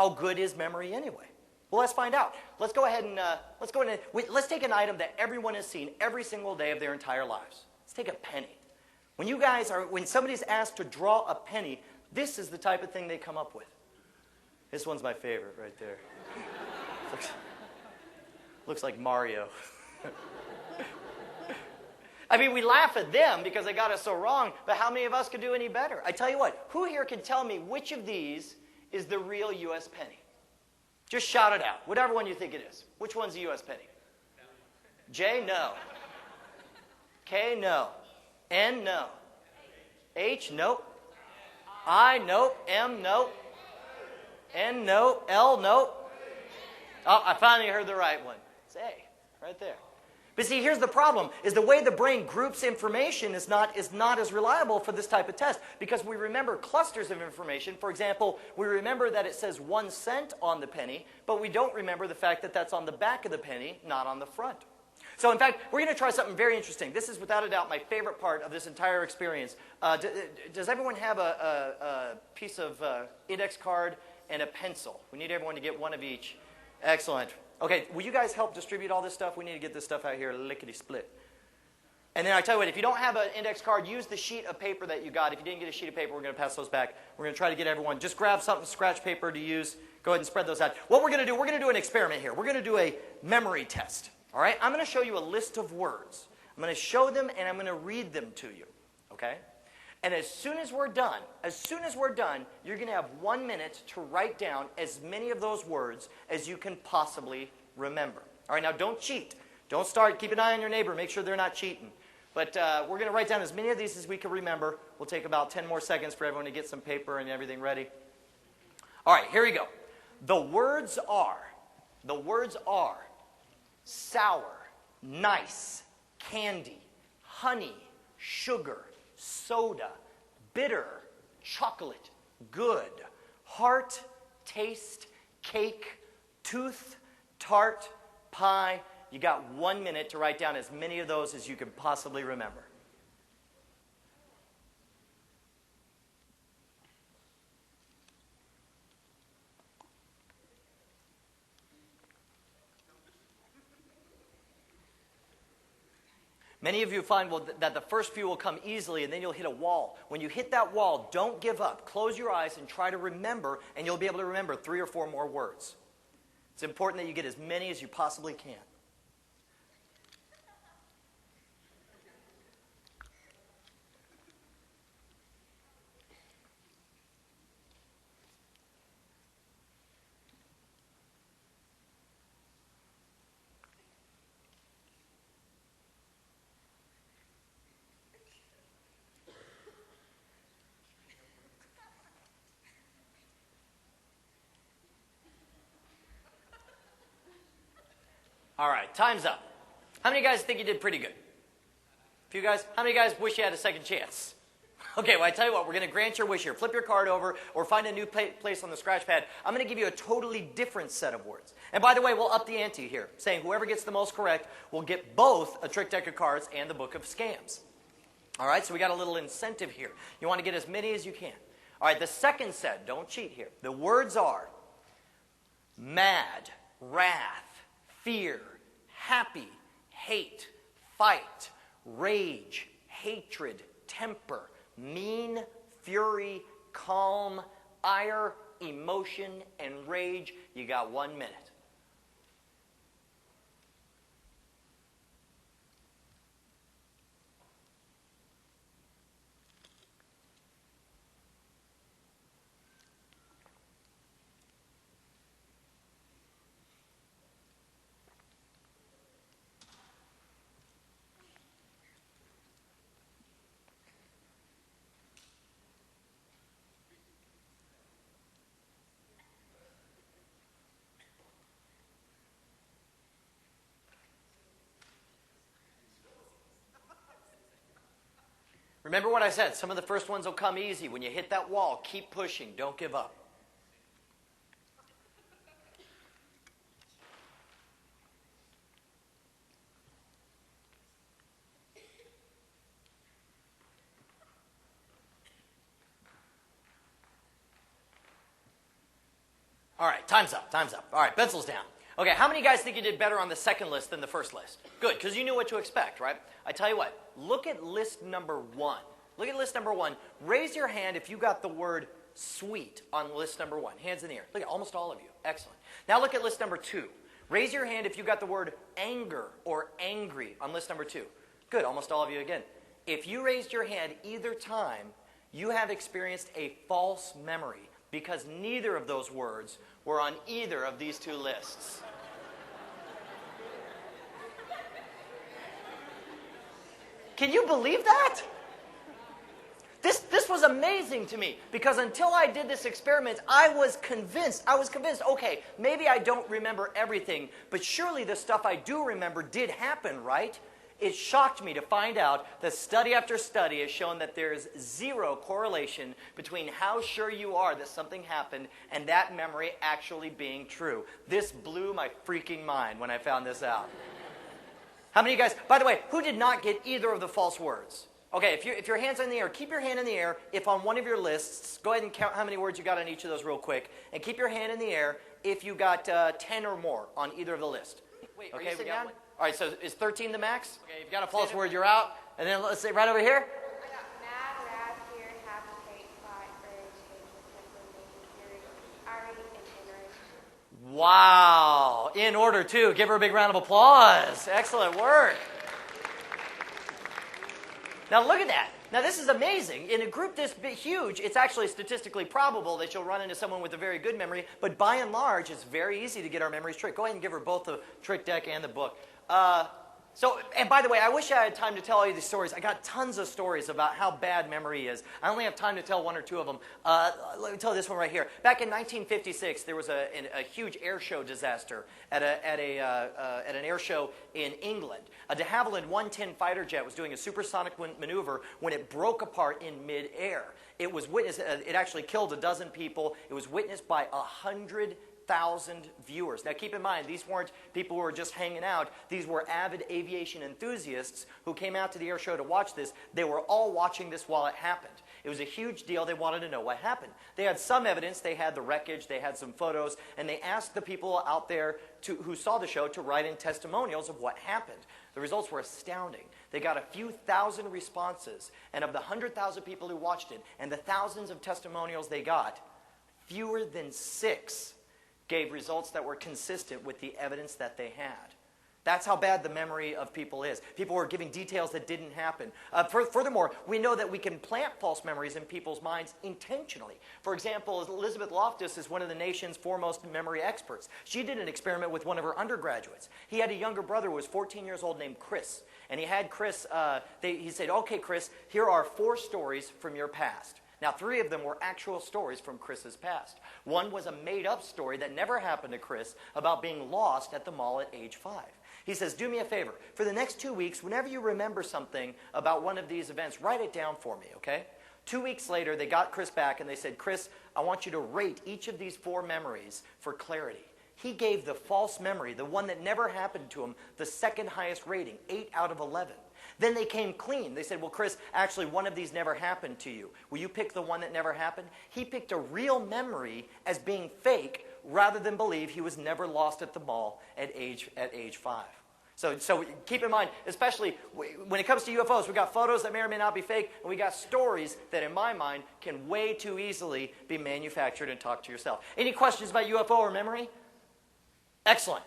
how good is memory anyway? Well, let's find out. Let's go ahead and let's take an item that everyone has seen every single day of their entire lives. Let's take a penny. When somebody's asked to draw a penny, this is the type of thing they come up with. This one's my favorite right there. Looks like Mario. I mean, we laugh at them because they got it so wrong, but how many of us could do any better? I tell you what, who here can tell me which of these is the real U.S. penny? Just shout it out, whatever one you think it is. Which one's the U.S. penny? J, no. K, no. N, no. H, nope. I, nope. M, nope. N, no. L, nope. Oh, I finally heard the right one. It's A, right there. But see, here's the problem, is the way the brain groups information is not as reliable for this type of test, because we remember clusters of information. For example, we remember that it says 1 cent on the penny, but we don't remember the fact that that's on the back of the penny, not on the front. So in fact, we're going to try something very interesting. This is without a doubt my favorite part of this entire experience. Does everyone have a piece of index card and a pencil? We need everyone to get one of each. Excellent. Okay, will you guys help distribute all this stuff? We need to get this stuff out here lickety-split. And then I tell you what, if you don't have an index card, use the sheet of paper that you got. If you didn't get a sheet of paper, we're going to pass those back. We're going to try to get everyone. Just grab something, scratch paper to use. Go ahead and spread those out. What we're going to do an experiment here. We're going to do a memory test. All right? I'm going to show you a list of words. I'm going to show them, and I'm going to read them to you. Okay? And as soon as we're done, you're going to have 1 minute to write down as many of those words as you can possibly remember. All right, now don't cheat. Don't start. Keep an eye on your neighbor. Make sure they're not cheating. But we're going to write down as many of these as we can remember. We'll take about 10 more seconds for everyone to get some paper and everything ready. All right, here we go. The words are sour, nice, candy, honey, sugar, soda, bitter, chocolate, good, heart, taste, cake, tooth, tart, pie. You got 1 minute to write down as many of those as you can possibly remember. Many of you find that the first few will come easily, and then you'll hit a wall. When you hit that wall, don't give up. Close your eyes and try to remember, and you'll be able to remember 3 or 4 more words. It's important that you get as many as you possibly can. All right, time's up. How many guys think you did pretty good? A few guys? How many guys wish you had a second chance? Okay, well, I tell you what, we're going to grant your wish here. Flip your card over or find a new place on the scratch pad. I'm going to give you a totally different set of words. And by the way, we'll up the ante here, saying whoever gets the most correct will get both a trick deck of cards and the book of scams. All right, so we got a little incentive here. You want to get as many as you can. All right, the second set, don't cheat here. The words are mad, wrath, fear, happy, hate, fight, rage, hatred, temper, mean, fury, calm, ire, emotion, and rage. You got 1 minute. Remember what I said, some of the first ones will come easy. When you hit that wall, keep pushing. Don't give up. All right, time's up, time's up. All right, pencils down. Okay, how many guys think you did better on the second list than the first list? Good, because you knew what to expect, right? I tell you what, look at list number 1. Look at list number 1. Raise your hand if you got the word sweet on list number 1. Hands in the air. Look at almost all of you. Excellent. Now look at list number 2. Raise your hand if you got the word anger or angry on list number 2. Good, almost all of you again. If you raised your hand either time, you have experienced a false memory because neither of those words were on either of these 2 lists. Can you believe that? This was amazing to me because until I did this experiment, I was convinced, okay, maybe I don't remember everything, but surely the stuff I do remember did happen, right? It shocked me to find out that study after study has shown that there is 0 correlation between how sure you are that something happened and that memory actually being true. This blew my freaking mind when I found this out. How many of you guys, by the way, who did not get either of the false words? Okay, if your hand's in the air, keep your hand in the air. If on one of your lists, go ahead and count how many words you got on each of those real quick. And keep your hand in the air if you got 10 or more on either of the lists. Wait, okay, we got one? All right, so is 13 the max? Okay, if you got a false word, you're out. And then let's say right over here. I got mad, wrath, fear, happy, hate, fight, rage, hatred, temper, fury, and ignorance. Wow. In order, too. Give her a big round of applause. Excellent work. Now look at that. Now this is amazing. In a group this huge, it's actually statistically probable that you'll run into someone with a very good memory, but by and large, it's very easy to get our memories tricked. Go ahead and give her both the trick deck and the book. And by the way, I wish I had time to tell all you these stories. I got tons of stories about how bad memory is. I only have time to tell 1 or 2 of them. Let me tell this one right here. Back in 1956, there was a huge air show disaster at an air show in England. A de Havilland 110 fighter jet was doing a supersonic maneuver when it broke apart in midair. It was witnessed. It actually killed a dozen people. It was witnessed by 100,000 viewers. Now keep in mind, these weren't people who were just hanging out. These were avid aviation enthusiasts who came out to the air show to watch this. They were all watching this while it happened. It was a huge deal. They wanted to know what happened. They had some evidence. They had the wreckage. They had some photos. And they asked the people out there who saw the show to write in testimonials of what happened. The results were astounding. They got a few thousand responses. And of the 100,000 people who watched it and the thousands of testimonials they got, fewer than 6 gave results that were consistent with the evidence that they had. That's how bad the memory of people is. People were giving details that didn't happen. Furthermore, we know that we can plant false memories in people's minds intentionally. For example, Elizabeth Loftus is one of the nation's foremost memory experts. She did an experiment with one of her undergraduates. He had a younger brother who was 14 years old named Chris. And he had Chris, he said, okay, Chris, here are 4 stories from your past. Now, 3 of them were actual stories from Chris's past. One was a made-up story that never happened to Chris about being lost at the mall at age 5. He says, do me a favor. For the next 2 weeks, whenever you remember something about one of these events, write it down for me, okay? 2 weeks later, they got Chris back and they said, Chris, I want you to rate each of these 4 memories for clarity. He gave the false memory, the one that never happened to him, the second highest rating, 8 out of 11. Then they came clean. They said, well, Chris, actually, one of these never happened to you. Will you pick the one that never happened? He picked a real memory as being fake rather than believe he was never lost at the mall at age 5. So keep in mind, especially when it comes to UFOs, we got photos that may or may not be fake, and we got stories that, in my mind, can way too easily be manufactured and talk to yourself. Any questions about UFO or memory? Excellent.